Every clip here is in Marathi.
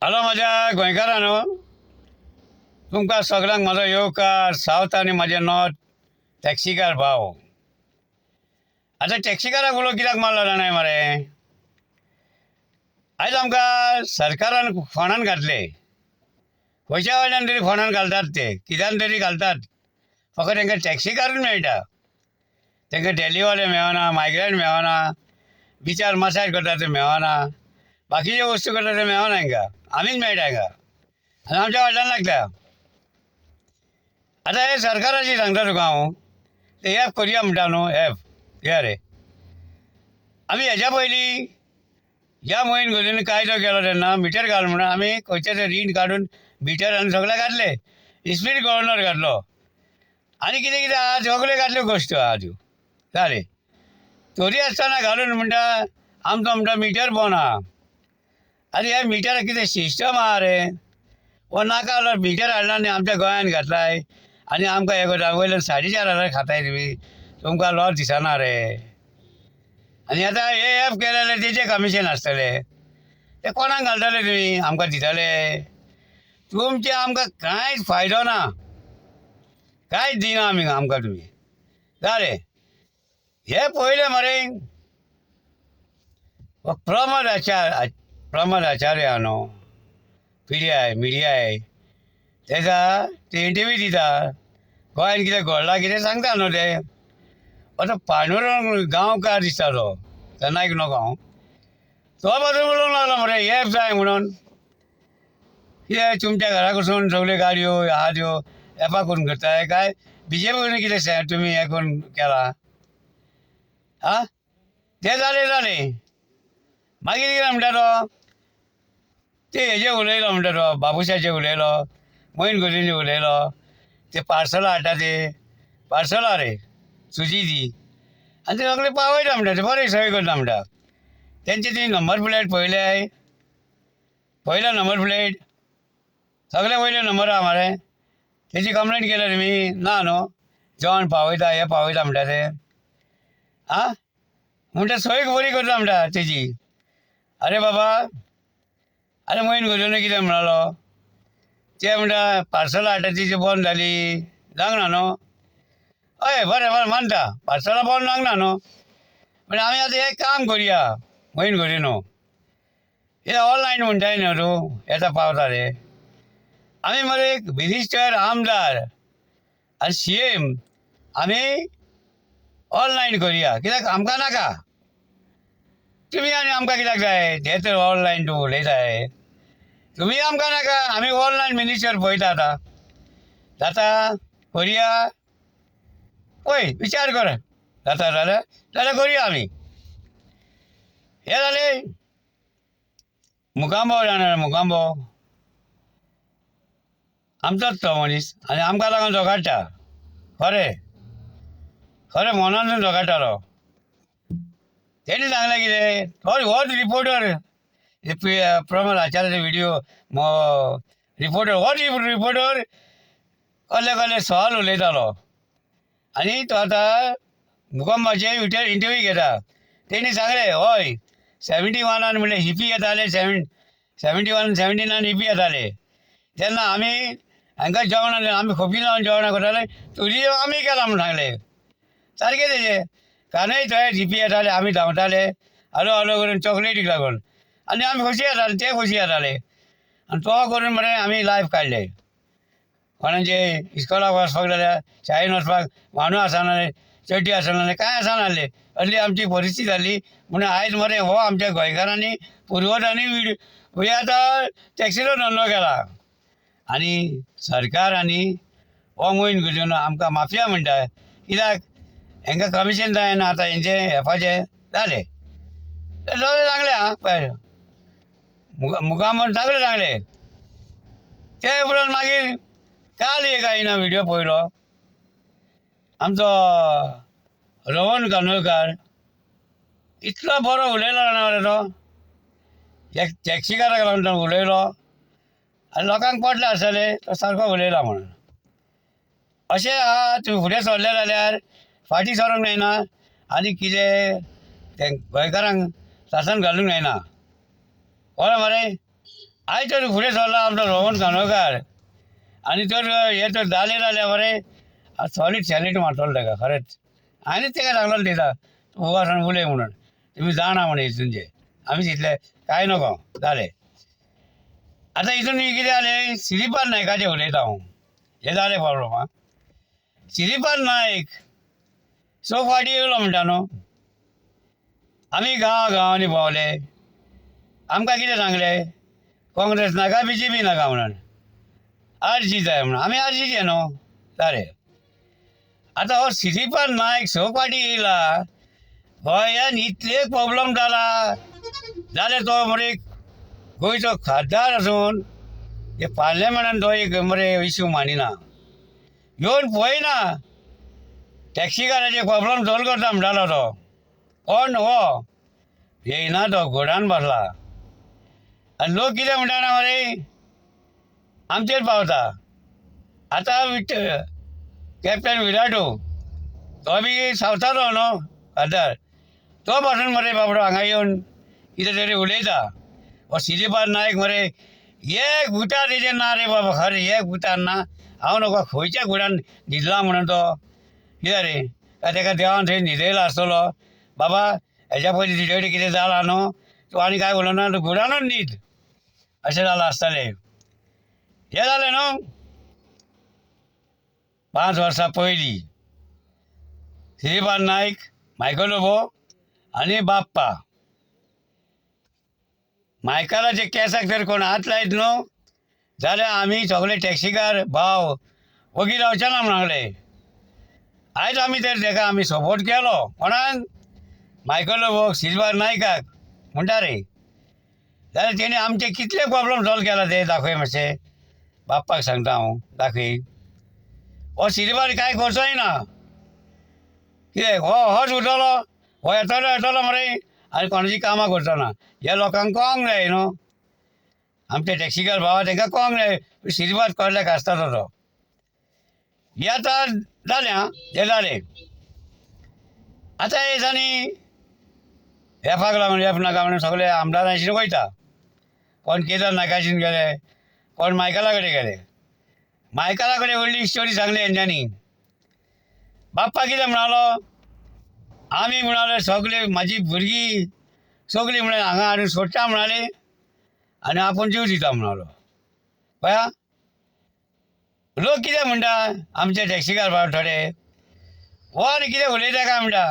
हॅलो माझ्या गोंयकारांनो, तुमकां सगळ्यांक म्हजो येवकार सावथ आनी म्हाजे नॉर्थ टॅक्सीकार भाव. आतां टॅक्सीकाराक उलो कित्याक मारलो जाणाय मरे, आयज आमकां सरकारान फोंडान घातले. खंयच्या वयल्यान तरी फोंडान घालतात ते, कित्यान तरी घालतात. फकत तांकां टॅक्सीकारूच मेळटा. तांकां डेलीवाले मेळना, मायग्रंट मेळना, बिचार मसाज करता ते मेळना, बाकीचे वस्तू करता ते मेळना तांकां. आमीच मेळटा तांकां आनी आमच्या वाटल्यान लागता. आतां हे सरकाराची सांगता तुका हांव, ते एप करया म्हणटा न्हू, एप या रे. आमी हेज्या पयलीं ह्या मोहीन गजालीन कायदो केलो तेन्ना मिटर घाल म्हणून आमी खंयचे ते रीण काडून मिटर आनी सगळे घातले. इस्पीट गव्हर्नर घातलो आनी कितें कितें आहा सगळे घातल्यो गोश्टी आहा त्यो जाले. तरी आसतना घालून म्हणटा आमचो म्हणटा मिटर बंद आहा. आनी हे मिटराक कितें सिस्टम आहा रे, वो नाका जाल्यार मिटर हाडला आनी आमच्या गोंयांत घातलाय आनी आमकां हे करता. वयल्यान 4,500 खाताय तुमी, तुमकां लॉस दिसना रे. आनी आतां हे एप केले जाल्यार तेजे कमिशन आसतले, ते कोणाक घालतले तुमी, आमकां दितले. तुमचे आमकां कांयच फायदो ना, कांयच दिना आमी आमकां तुमी जाले. हे पयले मरे प्रमोद आचार्य आहा न्हू, मिडियाय तेजा ते इंटरव्यू दिता, गोंयान कितें घडलां कितें सांगता न्हू ते. आतां पांडुरंग गांवकार दिसता तो नायक न्हू हांव, तो पासून उलोवंक लागलो मरे एप जाय म्हणून. कितें तुमच्या घरा कडसून सगल्यो गाडयो आहा त्यो एपा करून करताय काय BJP करून कितें तुमी हें करून केला आ? ते जाले मागीर कितें म्हणटा तो, ते हेजे उलयलो म्हणटा तो, बाबुशाचे उलयलो, मोहीन गुरुजींचे उलयलो, ते पार्सलां हाडटा ते पार्सलां रे सुजी दी आनी ते सगळे पावयता म्हणटा ते, बरें सगळे करता म्हणटा. तेंचे ती नंबर प्लेट पयले नंबर प्लेट सगळे वयले नंबर आहा मरे. तेची कंप्लेंट केल्या तुमी ना न्हू, जेवण पावयता हे पावयता म्हणटा ते आ म्हणटा सोय बरी करता म्हणटा तेजी. अरे बाबा, अरे मोहीन गुरुजीन कितें म्हणलो ते म्हणटा पार्सलां हाडटा ती बंद जाली, जावंक ना न्हू. हय बरें मानता, पार्सलां बंद जावंक ना न्हू, पण आमी आतां एक काम करया मोहीन गुरुजी न्हू, हे ऑनलायन म्हणटाय न्हू तूं येता पावता रे. आमी मरे मिनिस्टर, आमदार आनी CM आमी ऑनलायन करया, कित्याक आमकां नाका. तुमी आनी आमकां कित्याक जाय, हे तर ऑनलायन तूं उलयताय, तुमी आमकां नाका. आमी ऑनलायन मिनिस्टर पळयता आतां जाता करया. पळय विचार कर, जाता जाल्यार करया आमी. हे जाले मुगांबो जाणा, मुगांबो आमचोच तो मनीस आनी आमकां लागून झगडटा. खरें मनानूच झगडटालो. तेणी सांगलें कितें, होच रिपोर्टर प्रमोद आचार्याचो व्हिडिओ रिपोर्टर, होच रिपोर्टर कसले सवाल उलयतालो आनी तो आतां मुगंबाचे इंटरव्यू घेता. तेणी सांगलें हय 71 म्हणलें हिपी येताले, 71 79 हिपी येताले तेन्ना आमी हांकां जेवण आमी खोपी लावन जेवणां करताले, तुजी आमी केलां म्हूण सांगलें. सारकें तेजें. कानय थंय हिपी येताले, आमी धांवताले हलो हलो करून चॉकलेटीक लागून, आनी आमी खोशी येताले, ते खोशी येताले. आनी तो करून मरे आमी लायफ काडलें. कोणाचे इस्कॉलाक वचपाक जाल्यार शाळेन वचपाक वाहनू आसनासलें, चड्डी आसनासलें, कांय आसनासलें. असली आमची परिस्थिती जाल्ली म्हणून आयज मरे हो आमच्या गोंयकारांनी पुर्वजांनी आतां टॅक्सीचो धंदो केला. आनी सरकार आनी हो मोहीन गुरुजीन आमकां माफिया म्हणटा. कित्याक हांकां कमिशन जायना आतां हेंचे एपाचे जालें सांगलें आं पळय मुगांबन सांगलें. ते उपरांत मागीर काल एक आयना व्हिडिओ पळयलो आमचो रवण कांदोळकार. इतलो बरो उलयलो जाणा मरे तो, एक टॅक्सीकाराक लागून तो उलयलो आनी लोकांक पटलें आसतलें तो सारको उलयला म्हणून. अशें आहा, तुमी फुडें सरले जाल्यार फाटीं सरोंक जायना आनी कितें तें गोंयकारांक शासन घालूंक जायना. कळ्ळें मरे. आयज तर फुडें सरला आमचो रोहन कांदोळकार आनी तर हे तर जाले बरें सॉलीड सॅलीड मारतलो ताका खरेंच. आनीच ताका सांगलें दिता तूं वोगासान उलय म्हणून तुमी जाणा म्हण हितूनचे आमी चिंतले कांय नोको जालें. आतां हितून कितें जालें श्रीपाद नायकाचें उलयता हांव हें जालें प्रॉब्लम आं. श्रीपाद नायक स फावटी येयलो म्हणटा न्हू. आमी गांवांनी भोंवले आमकां कितें सांगलें काँग्रेस नाका BJP नाका म्हणून आरजी जाय म्हणून आमी आरजीचे न्हू जालें. आतां हो श्रीपाद नायक स फावटी येयला गोंयान इतले प्रॉब्लम जाला जाल्यार तो मरे गोंयचो खासदार आसून हे पार्लियामेंटान तो एक मरे इश्यू मानिना येवन पळयना टॅक्सीकाराचे प्रॉब्लम सॉल्व करता म्हणटालो तो कोण हो येयना तो घोडान बसला आनी लोक कितें म्हणटाना मरे आमचेर पावता. आतां कॅप्टन विराटू तो बी सावथाचो न्हू खासदार तो पासून मरे बाबडो हांगा येवन कितें तरी उलयता. हो श्रीपाद नायक मरे एक गुटार तेजेर ना रे बाबा खरें एक गुटार ना. हांव नोको खंयच्या गुडान न्हिदला म्हणून तो कितें रे काय ताका देवान थंय न्हिदयलो आसतलो बाबा हेज्या पयलीं तुजे कडेन कितें जालां न्हू तूं आनी कांय उलोवना तूं गुडानूच न्हीद अशें जालां आसतलें. हें जालें न्हू 5 वर्सां पयलीं श्रीपाद नायक मायकल लोबो आनी बाप्पा मायकलाचे केसाक तर कोण हात लायत न्हू जाल्यार आमी सगळे टॅक्सीकार भाव वगी रावचे ना म्हणले. आयज आमी तर ताका आमी सपोर्ट केलो कोणाक मायकल लोबो श्रीपाद नायकाक म्हणटा रे जाल्यार तेणी आमचे कितले प्रॉब्लम सॉल्व केला ते दाखय मातशें. बाप्पाक सांगता हांव दाखय. हो श्रीपाद कांय करचोय ना कितें होच उरतलो हो येतलो मरे आनी कोणाची कामां करचो ना. हे लोकांक कळोंक जाय न्हू आमचे टॅक्सीकार भावा तांकां कळोंक जाय श्रीपाद कसल्याक आसता तो. हें आतां जालें आं हें जालें. आतां हे दिसांनी एपाक लागून एप नाका म्हणून सगळे आमदारांशी वयता. कोण केदार नायकाशीन गेले कोण मायकला कडेन गेले. मायकला कडेन व्हडली स्टोरी सांगली हेंच्यांनी. बाप्पा कितें म्हणलो आमी म्हणाले सगळे म्हाजी भुरगीं सगळीं म्हळ्यार हांगा हाडून सोडटा म्हणाले आनी आपूण जीव दिता म्हणलो पळया. लोक कितें म्हणटा आमचे टॅक्सीकार भाव थोडे हो आनी कितें उलयता काय म्हणटा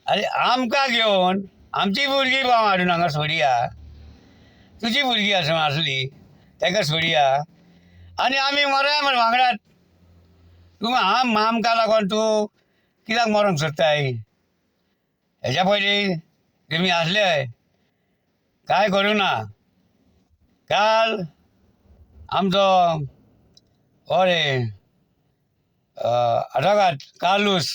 अरे आमकां घेवन आमची भुरगीं भाव हाडून हांगा सोडया तुजी भुरगीं आसली ताका सोडया आनी आमी मरया म्हण वांगडात. तूं आमकां लागोन तूं कित्याक मरोंक सोदताय. हेज्या पयलीं तुमी आसले कांय करूं ना. काल आमचो हो रे अडवोकेट कार्लूस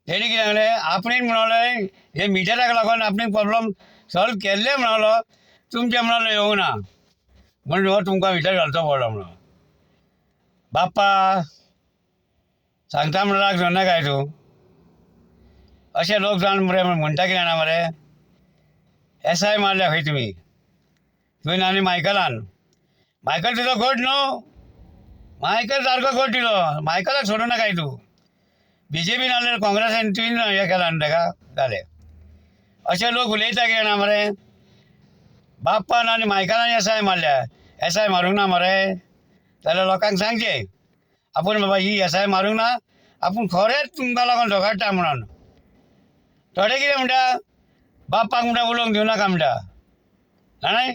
तेणी कितें सांगलें आपणें म्हणलें हे मिटराक लागून आपणें प्रॉब्लम सॉल्व केल्ले म्हणलो तुमचें म्हणलो येवंक ना म्हणून हो तुमकां मिटर घालचो पडलो म्हणून. बाप्पा सांगता म्हणून राग धरना काय तूं अशें लोक जाण मरे म्हणटा कितें जाणा मरे SI मारल्या खंय तुमी तुवें आनी मायकलान. मायकल तुजो गोट न्हू मायकल सारको गोट दिलो मायकलाक सोडूं नाकाय तूं. BJP नाल्यार काँग्रेसान तुवें हें केलां न्हू ताका जालें. अशें लोक उलयता कितें जाणा मरे बाप्पान आनी मायकलान SI मारल्या. SI मारूंक ना मरे जाल्यार लोकांक सांगचें आपूण बाबा ही SI मारूंक ना आपूण खरेंच तुमकां लागून झगडटा म्हणून. थोडे कितें म्हणटा बाप्पाक म्हणटा उलोवंक दिवं नाका म्हणटा जाणाय.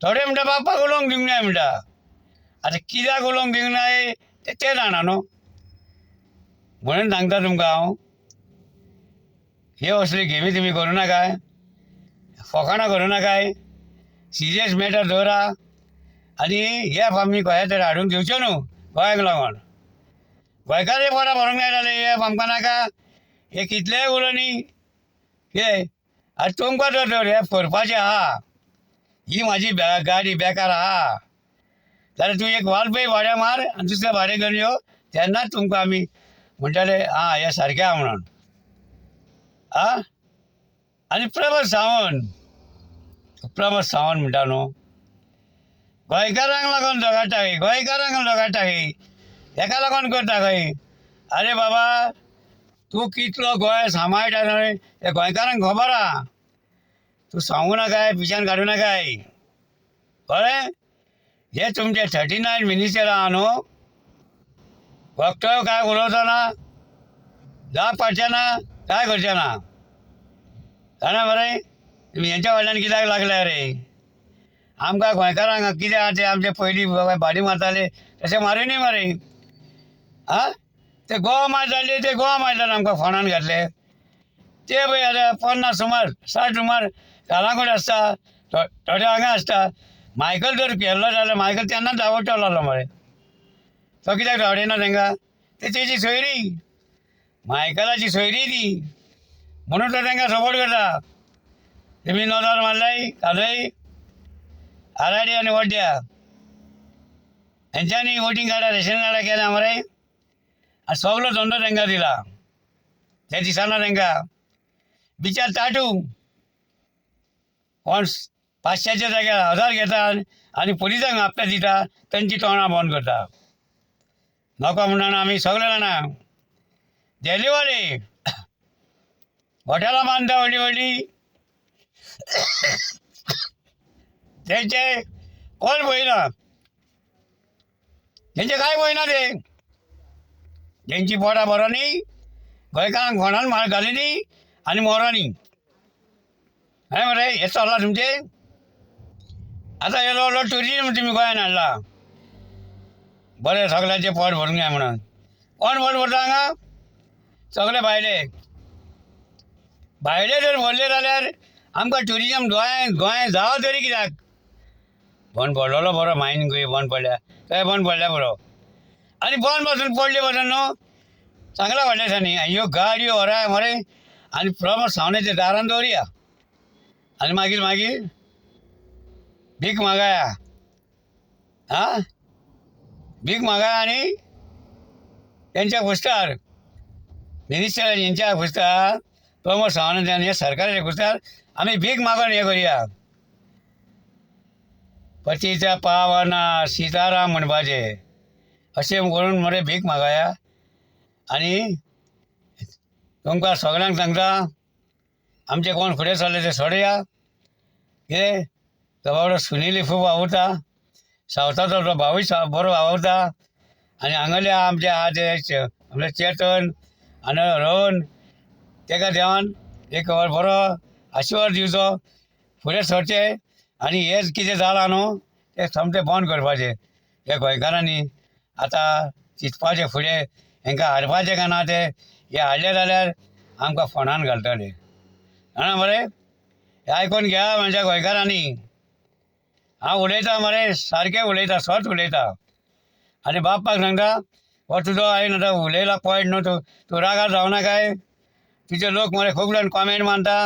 थोडे म्हणटा बाप्पाक उलोवंक दिवंक जाय म्हणटा. आतां कित्याक उलोवंक दिवंक जाय ते जाणा न्हू म्हणून सांगता तुमकां हांव हे असली गेमी तुमी करूं नाकाय फकाणां करूं नाकाय. सिरियस मॅटर दवरा आनी हे आमी गोंया तरी हाडूंक दिवच्यो न्हू गोंयाक लागून. गोंयकारांचे पोटां भरूंक जाय जाल्यार हे आमकां नाका. हे कितलेय उलोवनी कितें आतां तुमकां तर हे करपाचें आहा ही म्हाजी गाडी बेकार आहा जाल्यार तूं एक वालपय भाड्या मार आनी दुसरें भाडें घेवन यो तेन्नाच तुमकां आमी म्हणटाले आं हें सारकें आहा म्हणून. आं आनी प्रमोद सावंत म्हणटा न्हू गोंयकारांक लागून झगडटा खंय, गोंयकारांक झगडटा खंय, हेका लागून करता खंय. अरे बाबा तूं कितलो गोंय सांबाळटा न्हय हे गोंयकारांक खबर आहा. तूं सांगू नाकाय, पिच्यान काडूं नाकाय, कळ्ळें. हे तुमचे 39 मिनिस्टर आहा न्हू, वक्तव्य काय उलोवचो ना, जाप पाडचें ना, काय करचें ना. जाणा मरे तुमी हेंच्या फाटल्यान कित्याक लागल्या रे. आमकां गोंयकारांक कितें आहा ते आमचे पयलीं भाडी मारताले तशें मारिनी मरे. आं ते गोवा माय जाल्ले ते गोवा मायल्यान आमकां फोंडान घातले. ते पळय आतां 50 सुमार 60 सुमार कालांगूट आसता, थोडे हांगा आसता. मायकल जर केल्लो जाल्यार मायकल तेन्नाच आवडटलो मरे. तो कित्याक धांवडयना तांकां, ते तेजी सोयरी, मायकलाची सोयरी ती, म्हणून तो तांकां सपोर्ट करता. तुमी नजर मारल्याय काजय आराडी आनी वड्ड्या हेंच्यांनी वोटींग कार्डां रेशन कार्डां केल्या मरे, आनी सगलो धंदो तांकां दिला. ते दिसना तांकां बिचार ताटू कोण 500च्या जाग्यार 1000 घेता आनी पुलिसांक हप्ते दिता, तांची तोंडां बंद करता. नको म्हणून आमी सगळे जाणा देली वाली हॉटेलां बांदता व्हडली व्हडली, तेंचे कोण पळयना, तेंचे कांय पळयना. ते तेंची पोटां भरोनी गोंयकारांक फोंडान मार घालिनी आनी मोरोनी. हय मरे हें चल्लां तुमचें. आतां येलो व्हडलो टुरिजम तुमी गोंयान हाडला, बरें सगळ्यांचें पोट भरूंक जाय म्हणून. कोण पोट भरता हांगा, सगळे भायले. भायले जर भरले जाल्यार आमकां टुरिजम गोंय जावं तरी कित्याक. बंद पडलेलो बरो, मायनींग खंय बंद पडल्या, थंय बंद पडल्या बरो. आनी बंद पासून पडले पासून न्हू चांगला व्हडल्या दिसांनी ह्यो गाडयो व्हराय मरे आनी प्रमोद सावंताच्या दारान दवरया आनी मागीर भीक मागाया. आं भीक मागाया आनी तेंच्या कुस्तार मिनिस्टर हेंच्या कुस्तार प्रमोद सावंत हे सरकाराच्या कुस्तार आमी भीक मागून हें करया. पतीच्या पावना सिताराम म्हणपाचें अशें करून मरे भीक मागाया. आनी तुमकां सगळ्यांक सांगता आमचे कोण फुडें चल्ले ते सोडया. कितें तो बाबडो सुनील खूब आवडटा, सावथाचो तो भावूय बरो आवडटा. आनी हांगाले आमचे आहा ते आपले चेतन आनी रोहन, तेका देवान एक बरो आशिर्वाद दिवचो, फुडें सरचें. आनी हेच कितें जालां न्हू तें सोमतें बंद करपाचें. हे गोंयकारांनी आतां चिंतपाचें फुडें हेंकां हाडपाचें काय ना. ते हे हाडले जाल्यार आमकां फोंडान घालतले, जाणा मरे. हें आयकून घेया म्हणजे गोंयकारांनी. हांव उलयतां मरे, सारकें उलयतां, सच उलयतां. आनी बापाक सांगता हो तुजो हांवें आतां उलयला पॉयंट न्हू, तूं रागार जावं नाकाय. तुजे लोक मरे खूब जाण कॉमेंट मारता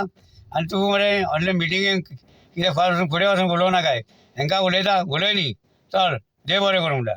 आनी तूं मरे व्हडले मिटिंगेक कितें फुडें वचून उलोवं नाकाय. हेंकां उलयता उलय न्ही, चल देव बरें करूं म्हणटा.